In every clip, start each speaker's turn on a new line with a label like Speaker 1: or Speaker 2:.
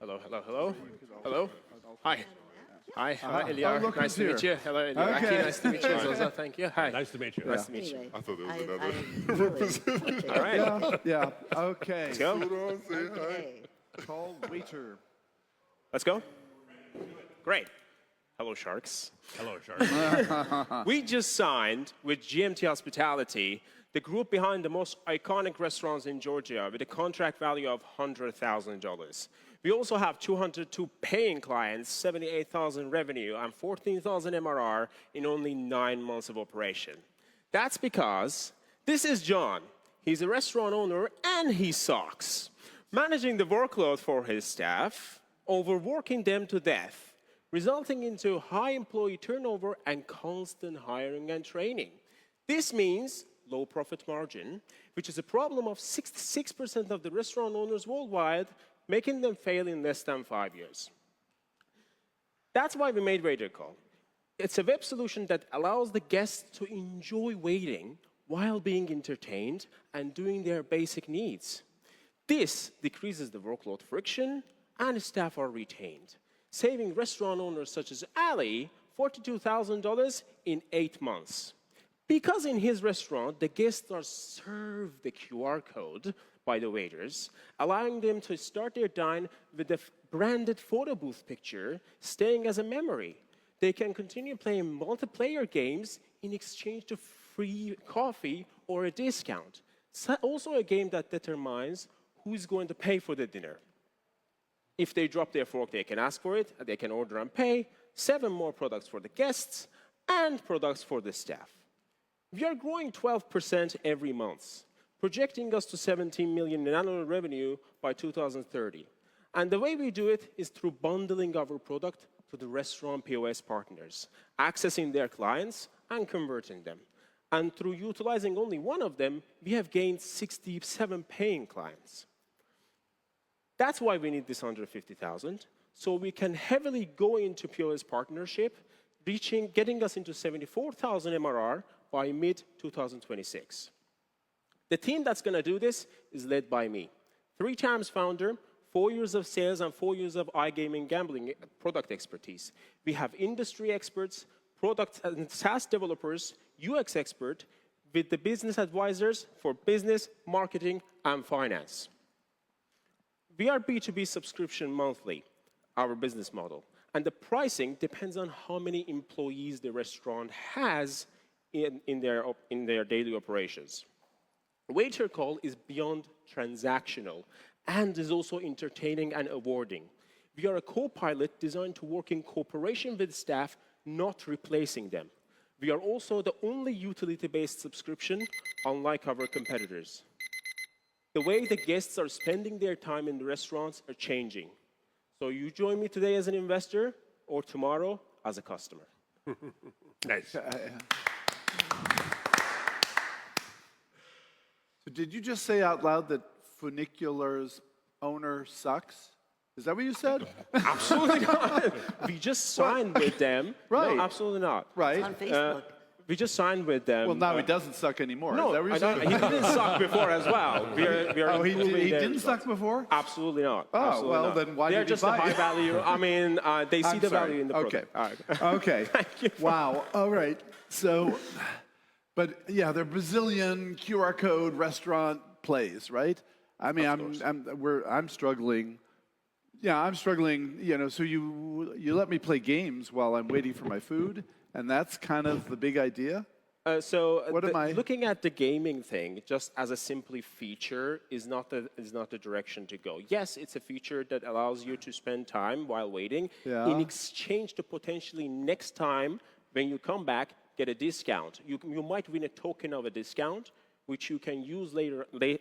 Speaker 1: Hello, hello, hello. Hello. Hi. Hi,
Speaker 2: Oh,
Speaker 1: Eliar.
Speaker 2: look
Speaker 1: Nice
Speaker 2: who's
Speaker 1: to meet
Speaker 2: here.
Speaker 1: you. Hello, Eliar.
Speaker 2: Okay.
Speaker 1: Nice to meet you, Zosa. Thank you. Hi.
Speaker 3: Nice to meet you.
Speaker 1: Nice to meet you.
Speaker 4: Anyway,
Speaker 5: I thought there was
Speaker 4: I
Speaker 5: another
Speaker 4: really
Speaker 5: representative.
Speaker 1: All right.
Speaker 2: Yeah, okay.
Speaker 1: Let's go.
Speaker 5: Hold on, say hi.
Speaker 4: okay.
Speaker 2: Call waiter.
Speaker 1: Let's go. Great. Hello, Sharks.
Speaker 3: Hello, Shark.
Speaker 1: We just signed with GMT Hospitality, the group behind the most iconic restaurants in Georgia, with a contract value of $100,000. We also have 202 paying clients, 78,000 revenue, and 14,000 MRR in only 9 months of operation. That's because this is John. He's a restaurant owner and he sucks. Managing the workload for his staff, overworking them to death, resulting into high employee turnover and constant hiring and training. This means low profit margin, which is a problem of 66% of the restaurant owners worldwide, making them fail in less than 5 years. That's why we made WaiterCall. It's a web solution that allows the guests to enjoy waiting while being entertained and doing their basic needs. This decreases the workload friction and staff are retained, saving restaurant owners such as Ali $42,000 in 8 months. Because in his restaurant, the guests are served the QR code by the waiters, allowing them to start their dine with a branded photo booth picture, staying as a memory. They can continue playing multiplayer games in exchange to free coffee or a discount. Also a game that determines who's going to pay for the dinner. If they drop their fork, they can ask for it, they can order and pay, 7 more products for the guests, and products for the staff. We are growing 12% every month, projecting us to 17 million in annual revenue by 2030. And the way we do it is through bundling our product to the restaurant POS partners, accessing their clients and converting them. And through utilizing only one of them, we have gained 67 paying clients. That's why we need this 150,000, so we can heavily go into POS partnership, getting us into 74,000 MRR by mid-2026. The team that's going to do this is led by me. 3 times founder, 4 years of sales, and 4 years of iGaming gambling product expertise. We have industry experts, product and SaaS developers, UX expert, with the business advisors for business, marketing, and finance. We are B2B subscription monthly, our business model. And the pricing depends on how many employees the restaurant has in their daily operations. WaiterCall is beyond transactional and is also entertaining and awarding. We are a co-pilot designed to work in cooperation with staff, not replacing them. We are also the only utility-based subscription, unlike our competitors. The way the guests are spending their time in the restaurants are changing. So you join me today as an investor or tomorrow as a customer.
Speaker 3: Nice.
Speaker 2: So did you just say out loud that Funicular's owner sucks? Is that what you said?
Speaker 1: Absolutely not. We just signed with them.
Speaker 2: Right.
Speaker 1: No, absolutely not.
Speaker 2: Right.
Speaker 4: On Facebook.
Speaker 1: We just signed with them.
Speaker 2: Well, now he doesn't suck anymore.
Speaker 1: No,
Speaker 2: Is that what you're saying?
Speaker 1: he didn't suck before as well. We are
Speaker 2: Oh, he
Speaker 1: improving their
Speaker 2: didn't
Speaker 1: results.
Speaker 2: suck before?
Speaker 1: Absolutely not.
Speaker 2: Oh,
Speaker 1: Absolutely
Speaker 2: well,
Speaker 1: not.
Speaker 2: then why
Speaker 1: They're
Speaker 2: did you
Speaker 1: just a
Speaker 2: buy
Speaker 1: high
Speaker 2: it?
Speaker 1: value. I mean, they see
Speaker 2: I'm
Speaker 1: the
Speaker 2: sorry.
Speaker 1: value in the
Speaker 2: Okay.
Speaker 1: product. All right.
Speaker 2: Okay.
Speaker 1: Thank you.
Speaker 2: Wow. All right. So, but yeah, they're Brazilian QR code restaurant plays, right? I mean, I'm struggling. Yeah, I'm struggling. You know, so you let me play games while I'm waiting for my food, and that's kind of the big idea.
Speaker 1: Looking at the gaming thing just as a simply feature is not the direction to go. Yes, it's a feature that allows you to spend time while waiting in exchange to potentially next time when you come back get a discount. You might win a token of a discount, which you can use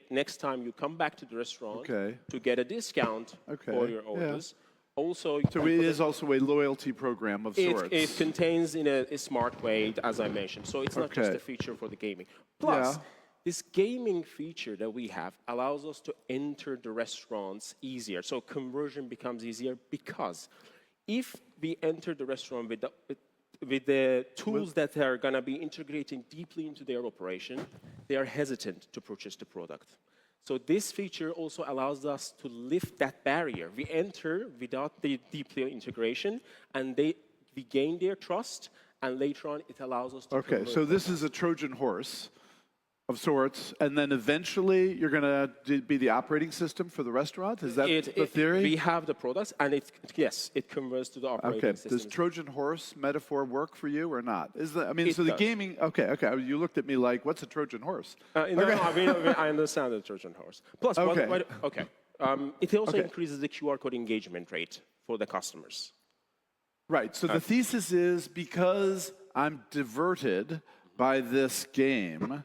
Speaker 1: next time you come back to the restaurant to get a discount for your orders. Also,
Speaker 2: so it is also a loyalty program of sorts.
Speaker 1: It contains in a smart way, as I mentioned. So it's not just a feature for the gaming. Plus, this gaming feature that we have allows us to enter the restaurants easier. So conversion becomes easier because if we enter the restaurant with the tools that are going to be integrating deeply into their operation, they are hesitant to purchase the product. So this feature also allows us to lift that barrier. We enter without the deep integration, and we gain their trust, and later on it allows us to
Speaker 2: Okay,
Speaker 1: convert
Speaker 2: so
Speaker 1: them.
Speaker 2: this is a Trojan horse of sorts, and then eventually you're going to be the operating system for the restaurant? Is that the theory?
Speaker 1: We have the products, and yes, it converts to the operating
Speaker 2: Okay,
Speaker 1: system.
Speaker 2: does Trojan horse metaphor work for you or not?
Speaker 1: It
Speaker 2: So the
Speaker 1: does.
Speaker 2: gaming, okay, you looked at me like, what's a Trojan horse?
Speaker 1: No, I understand the Trojan horse. Plus,
Speaker 2: Okay.
Speaker 1: it also
Speaker 2: Okay.
Speaker 1: increases the QR code engagement rate for the customers.
Speaker 2: Right, so the thesis is because I'm diverted by this game,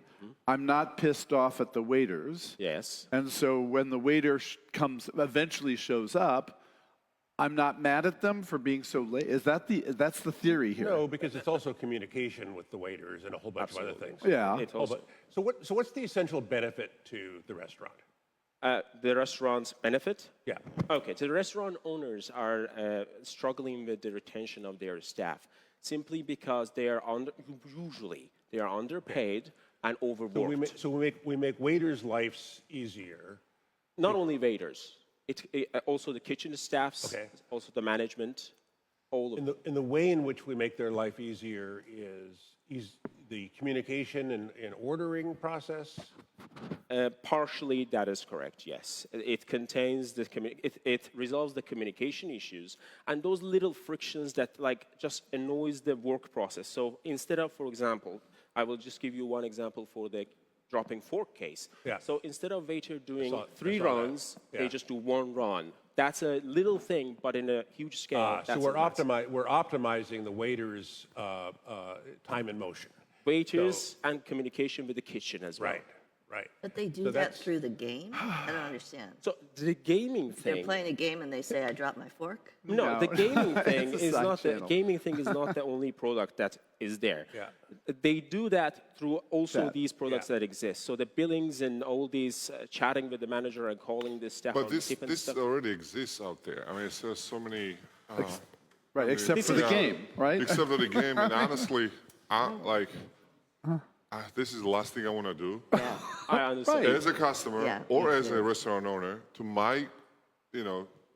Speaker 2: I'm not pissed off at the waiters.
Speaker 1: Yes.
Speaker 2: And so when the waiter eventually shows up, I'm not mad at them for being so late. That's the theory here?
Speaker 3: No, because it's also communication with the waiters and a whole bunch of other things.
Speaker 2: Yeah.
Speaker 1: It also,
Speaker 3: So what's the essential benefit to the restaurant?
Speaker 1: the restaurant's benefit?
Speaker 3: Yeah.
Speaker 1: Okay, so the restaurant owners are struggling with the retention of their staff simply because usually they are underpaid and overworked.
Speaker 3: So we make waiters' lives easier.
Speaker 1: Not only waiters, also the kitchen staffs,
Speaker 3: Okay.
Speaker 1: also the management, all of them.
Speaker 3: And the way in which we make their life easier is the communication and ordering process.
Speaker 1: Partially, that is correct. Yes, it contains it resolves the communication issues and those little frictions that just annoys the work process. So instead of, for example, I will just give you one example for the dropping fork case.
Speaker 3: Yeah.
Speaker 1: So instead of waiter doing
Speaker 3: I
Speaker 1: three
Speaker 3: saw that.
Speaker 1: runs,
Speaker 3: Yeah.
Speaker 1: they just do one run. That's a little thing, but in a huge scale.
Speaker 3: So we're optimizing the waiters' time and motion.
Speaker 1: Waiters and communication with the kitchen as well.
Speaker 3: Right.
Speaker 4: But they do
Speaker 3: So
Speaker 4: that
Speaker 3: that's-
Speaker 4: through the game? I don't understand.
Speaker 1: So the gaming
Speaker 4: They're
Speaker 1: thing.
Speaker 4: playing a game and they say, I dropped my fork?
Speaker 1: No, the gaming thing
Speaker 2: It's a
Speaker 1: is
Speaker 2: side
Speaker 1: not
Speaker 2: channel.
Speaker 1: the only product that is there.
Speaker 3: Yeah.
Speaker 1: They do that through also
Speaker 2: That-
Speaker 1: these products that exist. So the billings and all these chatting with the manager and calling the staff
Speaker 5: But
Speaker 1: on
Speaker 5: this
Speaker 1: tip and
Speaker 5: this
Speaker 1: stuff.
Speaker 5: already exists out there. I mean, there's so many.
Speaker 2: Right, except for the
Speaker 5: Yeah.
Speaker 2: game, right?
Speaker 5: Except for the game, and honestly, this is the last thing I want to do
Speaker 1: I understand.
Speaker 2: Right.
Speaker 5: as a customer
Speaker 4: Yeah,
Speaker 5: or
Speaker 4: me
Speaker 5: as
Speaker 4: too.
Speaker 5: a restaurant owner. To my,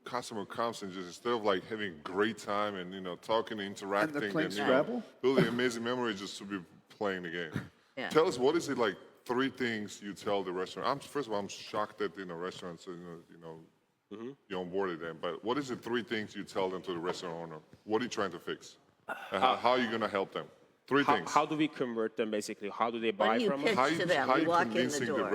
Speaker 5: customer comes and just instead of having a great time and talking, interacting,
Speaker 2: playing Scrabble?
Speaker 5: building amazing memories, just to be playing the game.
Speaker 4: Yeah.
Speaker 5: Tell us, what is it like? 3 things you tell the restaurant. First of all, I'm shocked that restaurants, you onboarded them. But what is the 3 things you tell them to the restaurant owner? What are you trying to fix? And how are you going to help them? 3 things.
Speaker 1: How do we convert them basically? How do they buy
Speaker 4: do you
Speaker 1: from
Speaker 4: pitch
Speaker 1: us?
Speaker 5: How
Speaker 4: to them?
Speaker 5: how
Speaker 4: You
Speaker 5: you
Speaker 4: walk in the
Speaker 5: convincing the
Speaker 4: door.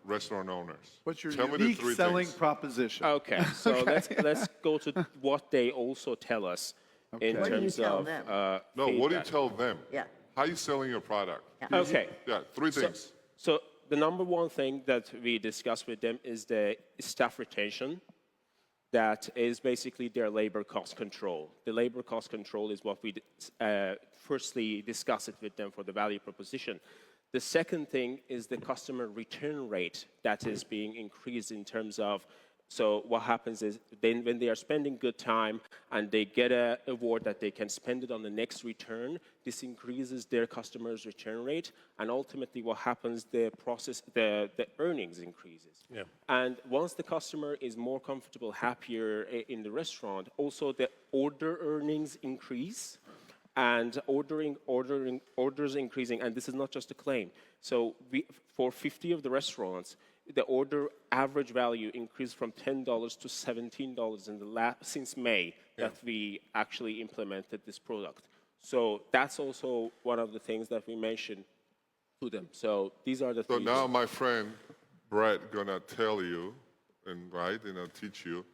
Speaker 5: restaurant owners?
Speaker 2: What's your
Speaker 5: Tell me the
Speaker 2: unique
Speaker 5: 3
Speaker 2: selling
Speaker 5: things.
Speaker 2: proposition?
Speaker 1: Okay, so let's go to what they also tell us in
Speaker 2: What
Speaker 4: do you
Speaker 1: terms
Speaker 4: tell
Speaker 1: of
Speaker 4: them?
Speaker 5: No, what do you
Speaker 1: feedback.
Speaker 5: tell them?
Speaker 4: Yeah.
Speaker 5: How are you selling your product?
Speaker 4: Yeah.
Speaker 1: Okay.
Speaker 5: Yeah, 3 things.
Speaker 1: So the number one thing that we discuss with them is the staff retention. That is basically their labor cost control. The labor cost control is what we firstly discuss it with them for the value proposition. The second thing is the customer return rate that is being increased in terms of, so what happens is then when they are spending good time and they get an award that they can spend it on the next return, this increases their customers' return rate, and ultimately what happens, the earnings increases.
Speaker 3: Yeah.
Speaker 1: And once the customer is more comfortable, happier in the restaurant, also the order earnings increase, and orders increasing, and this is not just a claim. So for 50 of the restaurants, the order average value increased from $10 to $17 since May that we actually implemented this product. So that's also one of the things that we mentioned to them. So these are the
Speaker 5: So
Speaker 1: three.
Speaker 5: now my friend Brett gonna tell you and teach you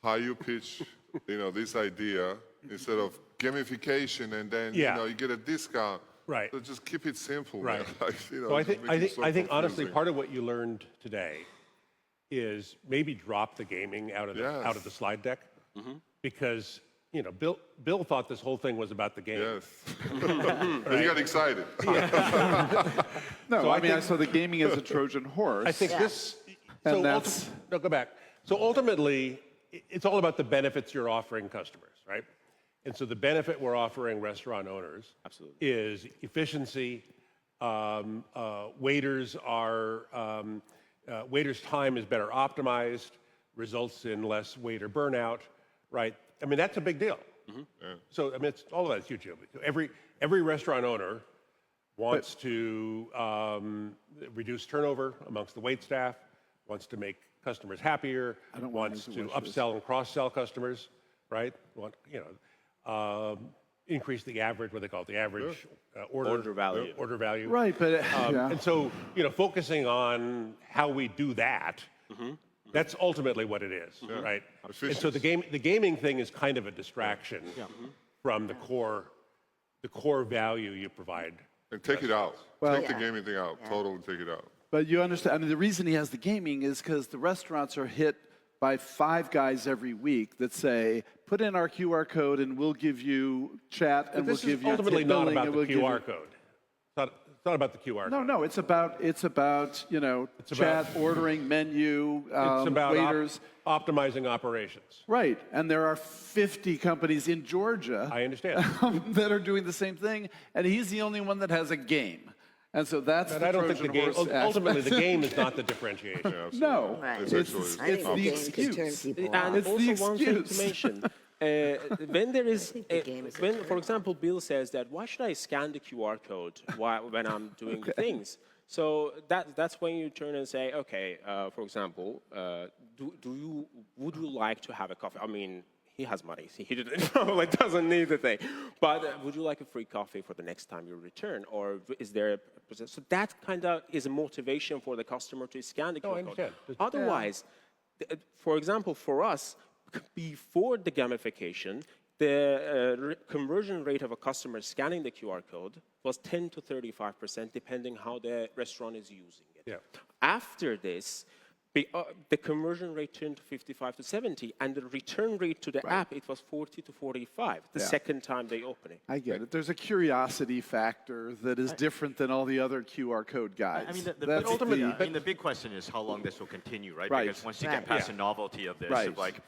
Speaker 5: how you pitch this idea instead of gamification and then
Speaker 3: Yeah.
Speaker 5: you get a discount.
Speaker 3: Right.
Speaker 5: So just keep it simple.
Speaker 3: Right.
Speaker 5: Man.
Speaker 3: So I
Speaker 5: just
Speaker 3: think
Speaker 5: make it so
Speaker 3: honestly,
Speaker 5: confusing.
Speaker 3: part of what you learned today is maybe drop the gaming out of the slide deck, because Bill thought this whole thing was about the game.
Speaker 5: Yes. You got excited.
Speaker 2: No,
Speaker 3: So
Speaker 2: I
Speaker 3: I
Speaker 2: mean,
Speaker 3: think-
Speaker 2: so the gaming is a Trojan horse.
Speaker 3: I think
Speaker 4: Yeah.
Speaker 3: this.
Speaker 2: And
Speaker 3: So
Speaker 2: that's-
Speaker 3: no, go back. So ultimately, it's all about the benefits you're offering customers, right? And so the benefit we're offering restaurant owners is efficiency. Waiters are waiters' time is better optimized, results in less waiter burnout, right? I mean, that's a big deal. So, I mean, it's all of that's huge. Every restaurant owner wants to reduce turnover amongst the wait staff, wants to make customers happier, wants to upsell and cross-sell customers, right? Increase the average, what they call it, the average order value. Order value.
Speaker 2: Right, but
Speaker 3: And so, focusing on how we do that, that's ultimately what it is, right? And so the gaming thing is kind of a distraction from the core value you provide.
Speaker 5: And take it out.
Speaker 2: Well,
Speaker 5: take the gaming thing out. Totally take it out.
Speaker 2: But you understand, I mean, the reason he has the gaming is because the restaurants are hit by 5 guys every week that say, put in our QR code and we'll give you chat and we'll give you
Speaker 3: ultimately
Speaker 2: tip
Speaker 3: not
Speaker 2: billing
Speaker 3: about
Speaker 2: and
Speaker 3: the
Speaker 2: we'll give
Speaker 3: QR
Speaker 2: you...
Speaker 3: code. It's not about the QR code.
Speaker 2: No, it's about chat, ordering, menu,
Speaker 3: It's about
Speaker 2: waiters.
Speaker 3: optimizing operations.
Speaker 2: Right, and there are 50 companies in Georgia
Speaker 3: I understand.
Speaker 2: that are doing the same thing, and he's the only one that has a game. And so that's
Speaker 3: But
Speaker 2: the
Speaker 3: I don't
Speaker 2: Trojan
Speaker 3: think the game,
Speaker 2: horse
Speaker 3: ultimately,
Speaker 2: aspect.
Speaker 3: the game is not the differentiation.
Speaker 2: No,
Speaker 4: Right.
Speaker 5: It's
Speaker 2: it's,
Speaker 5: actually-
Speaker 4: I think
Speaker 2: it's
Speaker 4: the
Speaker 2: the
Speaker 4: game could turn
Speaker 2: excuse.
Speaker 4: people
Speaker 1: And
Speaker 4: off.
Speaker 2: It's
Speaker 1: also
Speaker 2: the
Speaker 1: one thing to
Speaker 2: excuse.
Speaker 1: mention, when there is,
Speaker 4: the game is a
Speaker 1: when,
Speaker 4: turn
Speaker 1: for example, Bill says that, why should I scan the QR code when I'm doing the things? So that's when you turn and say, okay, for example, would you like to have a coffee? I mean, he has money. He doesn't need the thing. But would you like a free coffee for the next time you return? Or is there a... So that kind of is a motivation for the customer to scan the QR code.
Speaker 3: understand.
Speaker 1: Otherwise, for example, for us, before the gamification, the conversion rate of a customer scanning the QR code was 10 to 35%, depending how the restaurant is using it.
Speaker 3: Yeah.
Speaker 1: After this, the conversion rate turned to 55 to 70, and the return rate to the app, it was 40 to 45, the second time they open it.
Speaker 2: I get it. There's a curiosity factor that is different than all the other QR code guys.
Speaker 6: I mean,
Speaker 2: That's
Speaker 6: the big question is how long this will continue, right?
Speaker 2: Right.
Speaker 6: Because once you get past the novelty of this,
Speaker 2: Right.
Speaker 6: of like,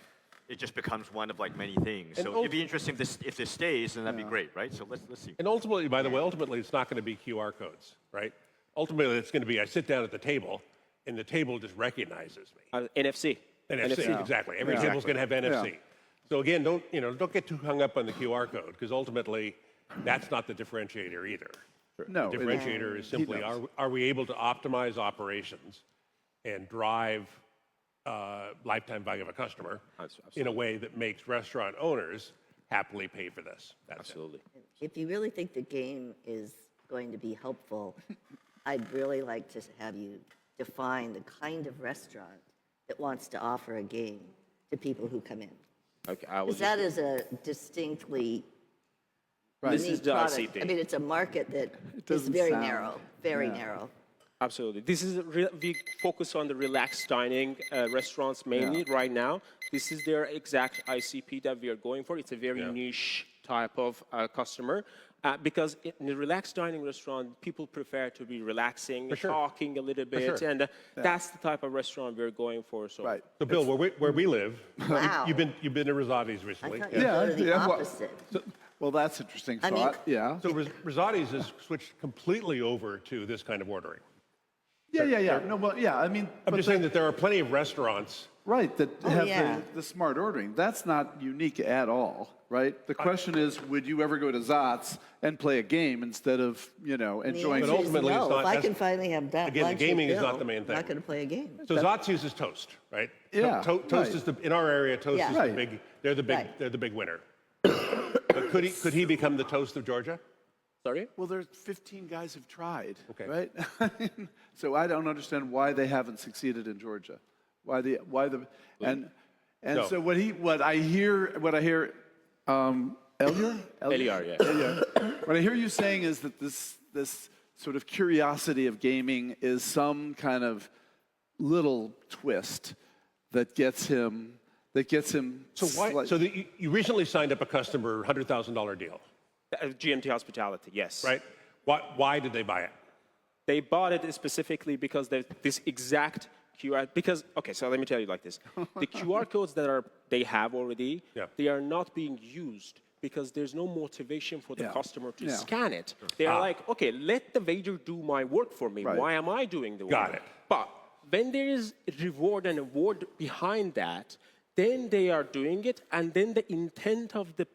Speaker 6: it just becomes one of like many things. So it'd be interesting if this stays, then that'd be great, right? So let's see.
Speaker 3: And ultimately, by the way, it's not going to be QR codes, right? Ultimately, it's going to be I sit down at the table, and the table just recognizes me.
Speaker 1: NFC.
Speaker 3: NFC, exactly. Every table's going to have NFC.
Speaker 2: Yeah.
Speaker 3: So again, don't get too hung up on the QR code, because ultimately, that's not the differentiator either.
Speaker 2: No,
Speaker 3: The differentiator is simply, are we able to optimize operations and drive lifetime value of a customer in a way that makes restaurant owners happily pay for this? That's
Speaker 1: Absolutely.
Speaker 4: If you really think the game is going to be helpful, I'd really like to have you define the kind of restaurant that wants to offer a game to people who come in.
Speaker 1: Okay, I will
Speaker 4: Because that is a distinctly
Speaker 1: This
Speaker 4: unique
Speaker 1: is the
Speaker 4: product.
Speaker 1: ICP.
Speaker 4: I mean, it's a market that is
Speaker 2: doesn't
Speaker 4: very
Speaker 2: sound-
Speaker 4: narrow, very narrow.
Speaker 1: Absolutely. This is we focus on the relaxed dining restaurants mainly right now. This is their exact ICP that we are going for. It's a very niche type of customer because in the relaxed dining restaurant, people prefer to be relaxing, talking a little bit, and that's the type of restaurant we're going for. So,
Speaker 2: Right.
Speaker 3: So Bill, where we live,
Speaker 4: Wow.
Speaker 3: you've been to Rosati's
Speaker 4: I
Speaker 3: recently.
Speaker 4: thought you
Speaker 2: Yeah,
Speaker 4: were the
Speaker 2: yeah, well-
Speaker 4: opposite.
Speaker 2: well, that's interesting
Speaker 4: I mean-
Speaker 2: thought. Yeah.
Speaker 3: So Rosati's has switched completely over to this kind of ordering.
Speaker 2: Yeah. No, well, yeah. I mean,
Speaker 3: I'm just saying that there are plenty of restaurants.
Speaker 2: right, that have
Speaker 4: yeah.
Speaker 2: the smart ordering. That's not unique at all, right? The question is, would you ever go to Zot's and play a game instead of, enjoying?
Speaker 3: But ultimately,
Speaker 4: no.
Speaker 3: it's not-
Speaker 4: If I
Speaker 3: that's-
Speaker 4: can finally have that
Speaker 3: again, the
Speaker 4: lunch with
Speaker 3: gaming is
Speaker 4: Bill,
Speaker 3: not the main
Speaker 4: I'm not
Speaker 3: thing.
Speaker 4: going to play a game.
Speaker 3: So Zot's uses toast, right?
Speaker 2: Yeah,
Speaker 3: Toast
Speaker 2: right.
Speaker 3: is in our area. Toast
Speaker 4: Yeah.
Speaker 3: is
Speaker 2: Right.
Speaker 3: the big. They're the big.
Speaker 4: Right.
Speaker 3: They're the big winner. But could he become the toast of Georgia?
Speaker 1: sorry?
Speaker 2: Well, there's 15 guys have tried,
Speaker 3: Okay.
Speaker 2: right? So I don't understand why they haven't succeeded in Georgia. And
Speaker 3: No.
Speaker 2: so what I hear, Eliar?
Speaker 1: Eliar, yeah.
Speaker 2: Eliar. What I hear you saying is that this sort of curiosity of gaming is some kind of little twist that gets him.
Speaker 3: So why?
Speaker 2: slight-
Speaker 3: So you recently signed up a customer $100,000 deal,
Speaker 1: GMT Hospitality, yes.
Speaker 3: right? Why did they buy it?
Speaker 1: They bought it specifically because this exact QR, because, okay, so let me tell you like this. The QR codes that they have already, they are not being used because there's no motivation for the customer to scan it. They are like, okay, let the waiter do my work for me.
Speaker 2: Right.
Speaker 1: Why am I doing the work?
Speaker 3: Got it.
Speaker 1: But when there is reward and award behind that, then they are doing it, and then the intent of the